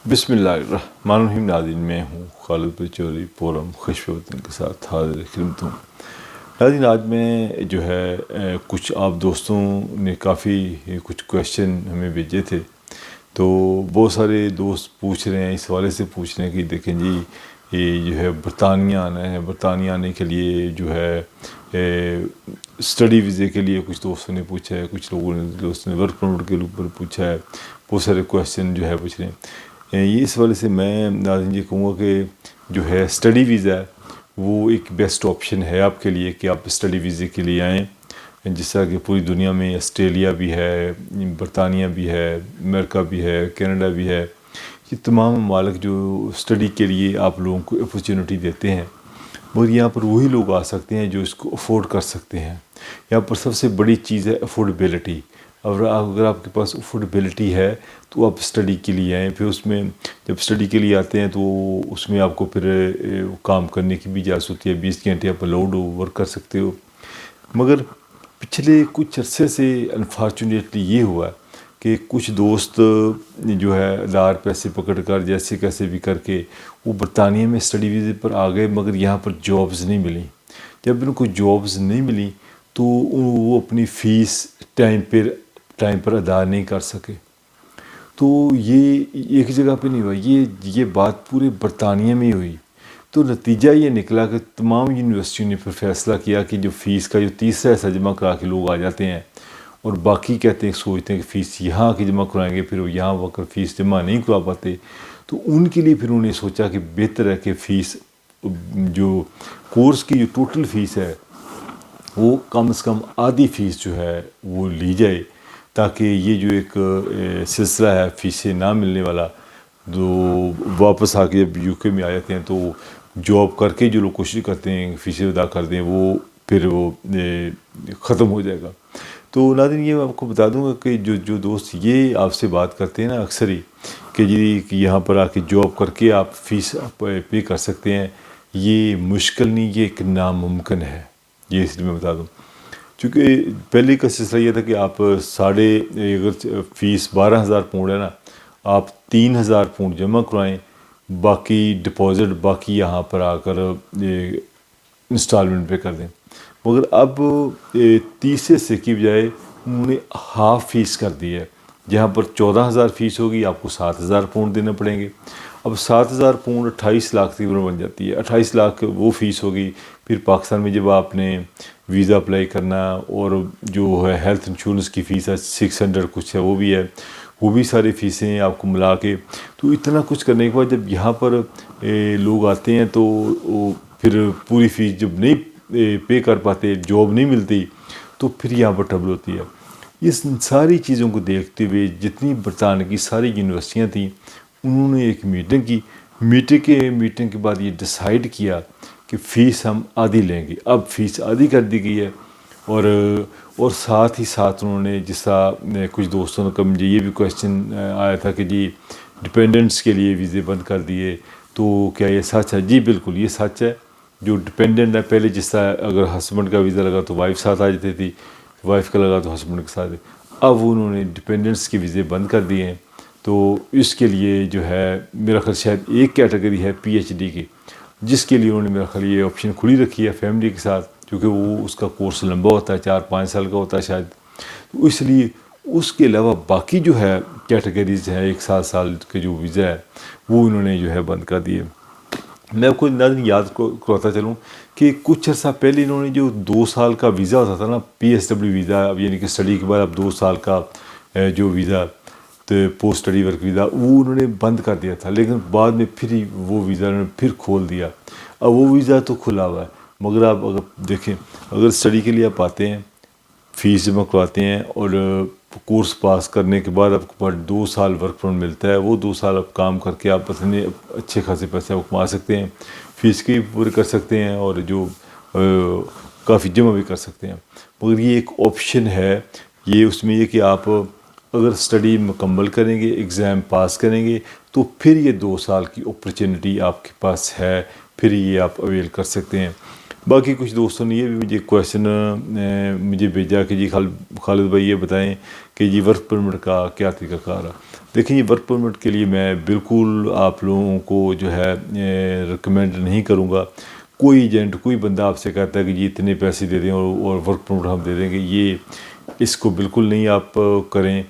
بسم اللہ الرحمن الرحیم. ناظرین، میں ہوں خالد پچوری، فورم خشب وطن کے ساتھ حاضر خدمت ہوں. ناظرین، آج میں جو ہے کچھ آپ دوستوں نے کافی کچھ کویشچن ہمیں بھیجے تھے، تو بہت سارے دوست پوچھ رہے ہیں، اس حوالے سے پوچھ رہے ہیں کہ دیکھیں جی، یہ جو ہے برطانیہ آنا ہے، برطانیہ آنے کے لیے جو ہے اسٹڈی ویزے کے لیے کچھ دوستوں نے پوچھا ہے، کچھ دوستوں نے ورک پرمٹ کے اوپر پوچھا ہے، بہت سارے کویشچن جو ہے پوچھ رہے ہیں. یہ اس وجہ سے میں ناظرین یہ کہوں گا کہ جو ہے اسٹڈی ویزا ہے وہ ایک بیسٹ آپشن ہے آپ کے لیے کہ آپ اسٹڈی ویزے کے لیے آئیں. جس طرح کہ پوری دنیا میں آسٹریلیا بھی ہے، برطانیہ بھی ہے، امریکہ بھی ہے، کینیڈا بھی ہے. یہ تمام ممالک جو اسٹڈی کے لیے آپ لوگوں کو اپرچونٹی دیتے ہیں، مگر یہاں پر وہی لوگ آ سکتے ہیں جو اس کو افورڈ کر سکتے ہیں. یہاں پر سب سے بڑی چیز ہے افورڈیبلٹی. اگر آپ کے پاس افورڈیبلٹی ہے تو آپ اسٹڈی کے لیے آئیں. پھر اس میں جب اسٹڈی کے لیے آتے ہیں تو اس میں آپ کو پھر کام کرنے کی بھی اجازت ہوتی ہے، 20 گھنٹے آپ الاؤڈ ورک کر سکتے ہو. مگر پچھلے کچھ عرصے سے انفارچونیٹلی یہ ہوا کہ کچھ دوست جو ہے ادار پیسے پکڑ کر جیسے کیسے بھی کر کے وہ برطانیہ میں اسٹڈی ویزے پر آ گئے، مگر یہاں پر جابز نہیں ملیں. جب ان کو جابز نہیں ملیں تو وہ اپنی فیس ٹائم پر ادا نہیں کر سکے. تو یہ ایک جگہ پہ نہیں ہوا، یہ بات پورے برطانیہ میں ہوئی. تو نتیجہ یہ نکلا کہ تمام یونیورسٹیوں نے پھر فیصلہ کیا کہ جو فیس کا جو تیسرا حصہ جمع کرا کے لوگ آ جاتے ہیں اور باقی کہتے ہیں سوچتے ہیں کہ فیس یہاں کی جمع کرائیں گے، پھر وہ یہاں وقت فیس جمع نہیں کروا پاتے. تو ان کے لیے پھر انہوں نے سوچا کہ بہتر ہے کہ فیس جو کورس کی جو ٹوٹل فیس ہے وہ کم از کم آدھی فیس جو ہے وہ لی جائے، تاکہ یہ جو ایک سلسلہ ہے فیسیں نہ ملنے والا، جو واپس آ کے جب یو کے میں آ جاتے ہیں تو جاب کر کے جو لوگ کوشش کرتے ہیں فیسیں ادا کر دیں، وہ پھر وہ ختم ہو جائے گا. تو ناظرین، یہ میں آپ کو بتا دوں گا کہ جو دوست یہ آپ سے بات کرتے ہیں نا اکثر ہی کہ جی کہ یہاں پر آ کے جاب کر کے آپ فیس پے کر سکتے ہیں، یہ مشکل نہیں، یہ ایک ناممکن ہے. یہ اس لیے میں بتا دوں چونکہ پہلے کا سلسلہ یہ تھا کہ آپ اگر فیس 12,000 پاؤنڈ ہے نا، آپ 3,000 پاؤنڈ جمع کروائیں، باقی ڈپازٹ باقی یہاں پر آ کر انسٹالمنٹ پہ کر دیں. مگر اب 30 حصے کی بجائے انہوں نے ہاف فیس کر دی ہے. جہاں پر 14,000 فیس ہوگی آپ کو 7,000 پاؤنڈ دینے پڑیں گے. اب 7,000 پاؤنڈ 28 لاکھ تقریباً بن جاتی ہے. 28 لاکھ وہ فیس ہوگی. پھر پاکستان میں جب آپ نے ویزا اپلائی کرنا اور جو ہے ہیلتھ انشورنس کی فیس ہے 600 کچھ ہے، وہ بھی ہے، وہ بھی ساری فیسیں آپ کو ملا کے، تو اتنا کچھ کرنے کے بعد جب یہاں پر لوگ آتے ہیں تو پھر پوری فیس جب نہیں پے کر پاتے، جاب نہیں ملتی، تو پھر یہاں پر ٹربل ہوتی ہے. اس ساری چیزوں کو دیکھتے ہوئے جتنی برطانیہ کی ساری یونیورسٹیاں تھیں انہوں نے ایک میٹنگ کی. میٹنگ کے بعد یہ ڈیسائیڈ کیا کہ فیس ہم آدھی لیں گے. اب فیس آدھی کر دی گئی ہے، اور ساتھ ہی ساتھ انہوں نے، جس طرح کچھ دوستوں کا مجھے یہ بھی کویشچن آیا تھا کہ جی ڈپینڈنٹس کے لیے ویزے بند کر دیے، تو کیا یہ سچ ہے؟ جی بالکل یہ سچ ہے. جو ڈپینڈنٹ ہے، پہلے جس طرح اگر ہسبینڈ کا ویزا لگا تو وائف ساتھ آ جاتی تھی، وائف کا لگا تو ہسبینڈ کے ساتھ. اب انہوں نے ڈپینڈنٹس کے ویزے بند کر دیے ہیں. تو اس کے لیے جو ہے میرا خیال شاید ایک کیٹیگری ہے پی ایچ ڈی کی، جس کے لیے انہوں نے میرا خیال یہ آپشن کھلی رکھی ہے فیملی کے ساتھ، کیونکہ وہ اس کا کورس لمبا ہوتا ہے، 4-5 سال کا ہوتا ہے شاید. تو اس لیے اس کے علاوہ باقی جو ہے کیٹیگریز ہیں 1 سال کے جو ویزا ہے وہ انہوں نے جو ہے بند کر دیے. میں آپ کو ناظرین یاد کراتا چلوں کہ کچھ عرصہ پہلے انہوں نے جو 2 سال کا ویزا ہوتا تھا نا، پی ایس ڈبلیو ویزا، یعنی کہ اسٹڈی کے بعد اب 2 سال کا جو ویزا، تو پوسٹ اسٹڈی ورک ویزا، وہ انہوں نے بند کر دیا تھا. لیکن بعد میں پھر ہی وہ ویزا انہوں نے پھر کھول دیا. اب وہ ویزا تو کھلا ہوا ہے، مگر آپ اگر دیکھیں، اگر اسٹڈی کے لیے آپ آتے ہیں، فیس جمع کرواتے ہیں اور کورس پاس کرنے کے بعد آپ کو 2 سال ورک پرمٹ ملتا ہے. وہ 2 سال آپ کام کر کے آپ اتنے اچھے خاصے پیسے آپ کما سکتے ہیں، فیس کی پورے کر سکتے ہیں اور جو کافی جمع بھی کر سکتے ہیں. مگر یہ ایک آپشن ہے. یہ اس میں یہ کہ آپ اگر اسٹڈی مکمل کریں گے، ایگزام پاس کریں گے، تو پھر یہ 2 سال کی اپرچونٹی آپ کے پاس ہے، پھر یہ آپ اویل کر سکتے ہیں. باقی کچھ دوستوں نے یہ بھی مجھے کویشچن مجھے بھیجا کہ جی خالد بھائی یہ بتائیں کہ جی ورک پرمٹ کا کیا طریقہ کار ہے. دیکھیں یہ ورک پرمٹ کے لیے میں بالکل آپ لوگوں کو جو ہے ریکمینڈ نہیں کروں گا. کوئی ایجنٹ کوئی بندہ آپ سے کہتا ہے کہ جی اتنے پیسے دے دیں اور ورک پرمٹ ہم دے دیں گے، یہ اس کو بالکل نہیں آپ کریں.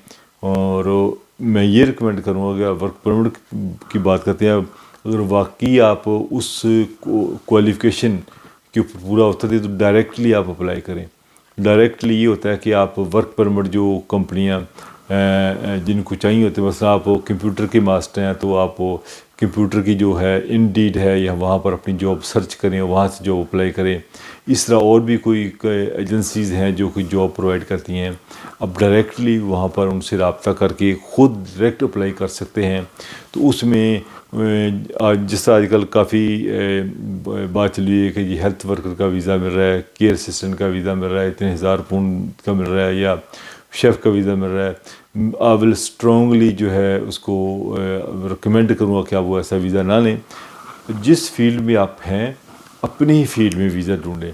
اور میں یہ ریکمینڈ کروں گا کہ ورک پرمٹ کی بات کرتے ہیں، اگر واقعی آپ اس کوالیفیکیشن کے اوپر پورا اترتے تو ڈائریکٹلی آپ اپلائی کریں. ڈائریکٹلی یہ ہوتا ہے کہ آپ ورک پرمٹ جو کمپنیاں جن کو چاہیے ہوتے ہیں، مثلا آپ کمپیوٹر کے ماسٹر ہیں تو آپ کمپیوٹر کی جو ہے انڈیڈ ہے یا وہاں پر اپنی جاب سرچ کریں، وہاں سے جاب اپلائی کریں. اس طرح اور بھی کوئی ایجنسیز ہیں جو کوئی جاب پرووائڈ کرتی ہیں، اب ڈائریکٹلی وہاں پر ان سے رابطہ کر کے خود ڈائریکٹ اپلائی کر سکتے ہیں. تو اس میں جس طرح آج کل کافی بات چل رہی ہے کہ جی ہیلتھ ورکر کا ویزا مل رہا ہے، کیئر اسسٹنٹ کا ویزا مل رہا ہے، اتنے ہزار پاؤنڈ کا مل رہا ہے، یا شیف کا ویزا مل رہا ہے. آئی ول اسٹرانگلی جو ہے اس کو ریکمینڈ کروں گا کہ آپ وہ ایسا ویزا نہ لیں. جس فیلڈ میں آپ ہیں اپنی ہی فیلڈ میں ویزا ڈھونڈیں،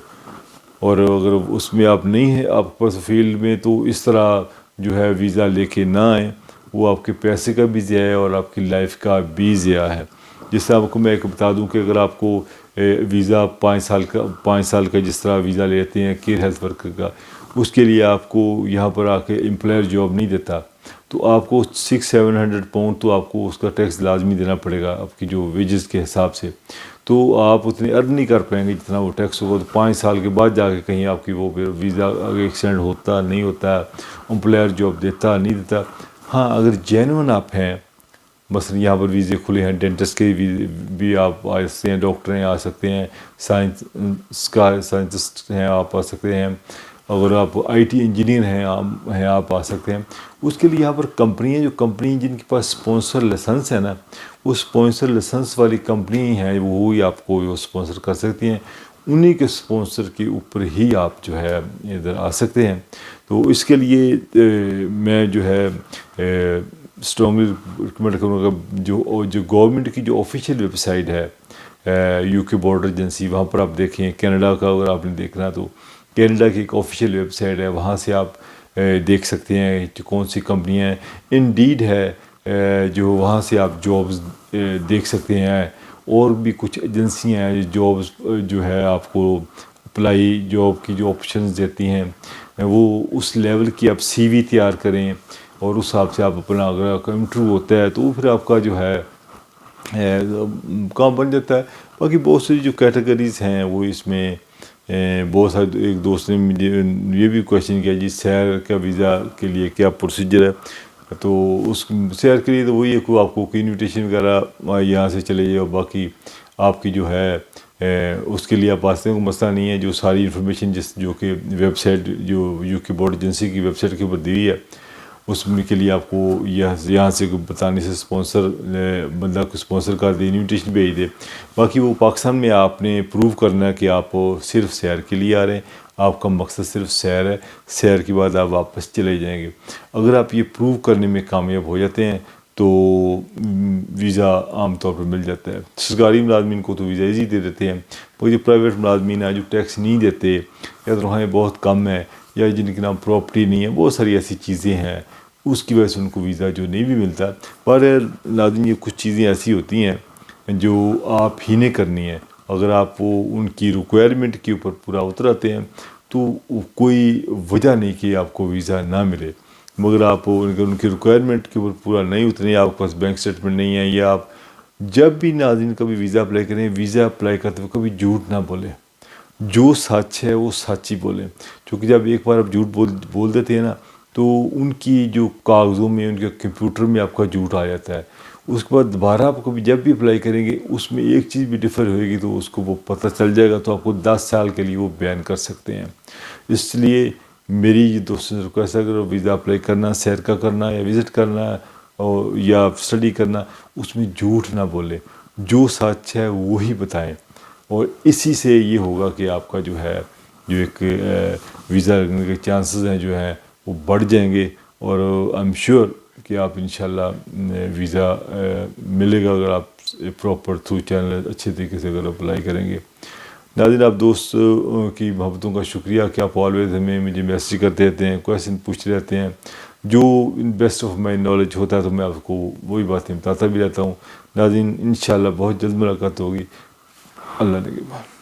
اور اگر اس میں آپ نہیں ہیں آپ کے پاس فیلڈ میں، تو اس طرح جو ہے ویزا لے کے نہ آئیں. وہ آپ کے پیسے کا بھی ضیاع ہے اور آپ کی لائف کا بھی ضیاع ہے. جس طرح آپ کو میں ایک بتا دوں کہ اگر آپ کو ویزا 5 سال کا جس طرح ویزا لیتے ہیں کیئر ہیلتھ ورکر کا، اس کے لیے آپ کو یہاں پر آ کے امپلائر جاب نہیں دیتا، تو آپ کو 600-700 پاؤنڈ تو آپ کو اس کا ٹیکس لازمی دینا پڑے گا آپ کی جو ویجز کے حساب سے. تو آپ اتنے ارن نہیں کر پائیں گے جتنا وہ ٹیکس ہوگا. تو 5 سال کے بعد جا کے کہیں آپ کی وہ ویزا آگے ایکسٹینڈ ہوتا نہیں ہوتا، امپلائر جاب دیتا نہیں دیتا. ہاں اگر جینون آپ ہیں، مثلا یہاں پر ویزے کھلے ہیں، ڈینٹسٹ کے بھی آپ آ سکتے ہیں، ڈاکٹر ہیں آ سکتے ہیں، سائنٹسٹ ہیں آپ آ سکتے ہیں، اگر آپ آئی ٹی انجینئر ہیں آپ آ سکتے ہیں. اس کے لیے یہاں پر کمپنی جن کے پاس اسپانسر لائسنس ہے نا، وہ اسپانسر لائسنس والی کمپنی ہیں، وہی آپ کو اسپانسر کر سکتی ہیں. انہی کے اسپانسر کے اوپر ہی آپ جو ہے ادھر آ سکتے ہیں. تو اس کے لیے میں جو ہے اسٹرانگلی ریکمینڈ کروں گا جو گورنمنٹ کی جو آفیشیل ویب سائٹ ہے یو کے بارڈر ایجنسی، وہاں پر آپ دیکھیں. کینیڈا کا اگر آپ نے دیکھنا تو کینیڈا کی ایک آفیشیل ویب سائٹ ہے، وہاں سے آپ دیکھ سکتے ہیں کہ کون سی کمپنیاں ہیں. انڈیڈ ہے جو وہاں سے آپ جابز دیکھ سکتے ہیں. اور بھی کچھ ایجنسیاں ہیں جابز جو ہے آپ کو اپلائی جاب کی جو آپشنز دیتی ہیں، وہ اس لیول کی آپ سی وی تیار کریں اور اس حساب سے آپ اپنا اگر انٹرویو ہوتا ہے تو پھر آپ کا جو ہے کام بن جاتا ہے. باقی بہت سی جو کیٹیگریز ہیں وہ اس میں بہت سارے. ایک دوست نے مجھے یہ بھی کویشچن کیا جی سیر کا ویزا کے لیے کیا پروسیجر ہے. تو اس سیر کے لیے تو وہی ہے کہ آپ کو کوئی انویٹیشن وغیرہ یہاں سے چلے جائے، اور باقی آپ کی جو ہے اس کے لیے آپ واسطے کو مسئلہ نہیں ہے. جو ساری انفارمیشن جو کہ ویب سائٹ جو یو کے بورڈ ایجنسی کی ویب سائٹ کے اوپر دی ہوئی ہے، اس میں کے لیے آپ کو یہاں سے بتانے سے اسپانسر بندہ کو اسپانسر کر دے، انویٹیشن بھیج دے. باقی وہ پاکستان میں آپ نے پروو کرنا ہے کہ آپ صرف سیر کے لیے آ رہے ہیں، آپ کا مقصد صرف سیر ہے، سیر کے بعد آپ واپس چلے جائیں گے. اگر آپ یہ پروو کرنے میں کامیاب ہو جاتے ہیں تو ویزا عام طور پر مل جاتا ہے. سرکاری ملازمین کو تو ویزا ایزی دے دیتے ہیں، وہ جو پرائیویٹ ملازمین ہیں جو ٹیکس نہیں دیتے یا تنخواہیں بہت کم ہیں یا جن کے نام پراپرٹی نہیں ہے، بہت ساری ایسی چیزیں ہیں اس کی وجہ سے ان کو ویزا جو نہیں بھی ملتا. پر ناظرین یہ کچھ چیزیں ایسی ہوتی ہیں جو آپ ہی نے کرنی ہے. اگر آپ وہ ان کی ریکوائرمنٹ کے اوپر پورا اتراتے ہیں تو کوئی وجہ نہیں کہ آپ کو ویزا نہ ملے. مگر آپ ان کی ریکوائرمنٹ کے اوپر پورا نہیں اترے، آپ کے پاس بینک اسٹیٹمنٹ نہیں ہے، یا آپ جب بھی ناظرین کبھی ویزا اپلائی کریں، ویزا اپلائی کرتے ہوئے کبھی جھوٹ نہ بولیں. جو سچ ہے وہ سچ ہی بولیں، کیونکہ جب ایک بار آپ جھوٹ بول دیتے ہیں نا تو ان کی جو کاغذوں میں ان کے کمپیوٹر میں آپ کا جھوٹ آ جاتا ہے. اس کے بعد دوبارہ آپ کبھی جب بھی اپلائی کریں گے اس میں ایک چیز بھی ڈفر ہوئے گی تو اس کو وہ پتہ چل جائے گا، تو آپ کو 10 سال کے لیے وہ بیان کر سکتے ہیں. اس لیے میری یہ دوستوں سے ریکویسٹ ہے، اگر ویزا اپلائی کرنا، سیر کا کرنا یا وزٹ کرنا اور یا اسٹڈی کرنا، اس میں جھوٹ نہ بولیں، جو سچ ہے وہی بتائیں. اور اسی سے یہ ہوگا کہ آپ کا جو ہے جو ایک ویزا لگنے کے چانسز ہیں جو ہیں وہ بڑھ جائیں گے. اور آئی ایم شیور کہ آپ انشاءاللہ ویزا ملے گا اگر آپ پراپر تھرو چینل اچھے طریقے سے اگر اپلائی کریں گے. ناظرین آپ دوست کی محبتوں کا شکریہ کہ آپ آلویز مجھے میسیج کرتے رہتے ہیں، کویشچن پوچھتے رہتے ہیں. جو بیسٹ آف مائی نالج ہوتا ہے تو میں آپ کو وہی باتیں بتاتا بھی رہتا ہوں. ناظرین انشاءاللہ بہت جلد ملاقات ہوگی. اللہ نگہبان.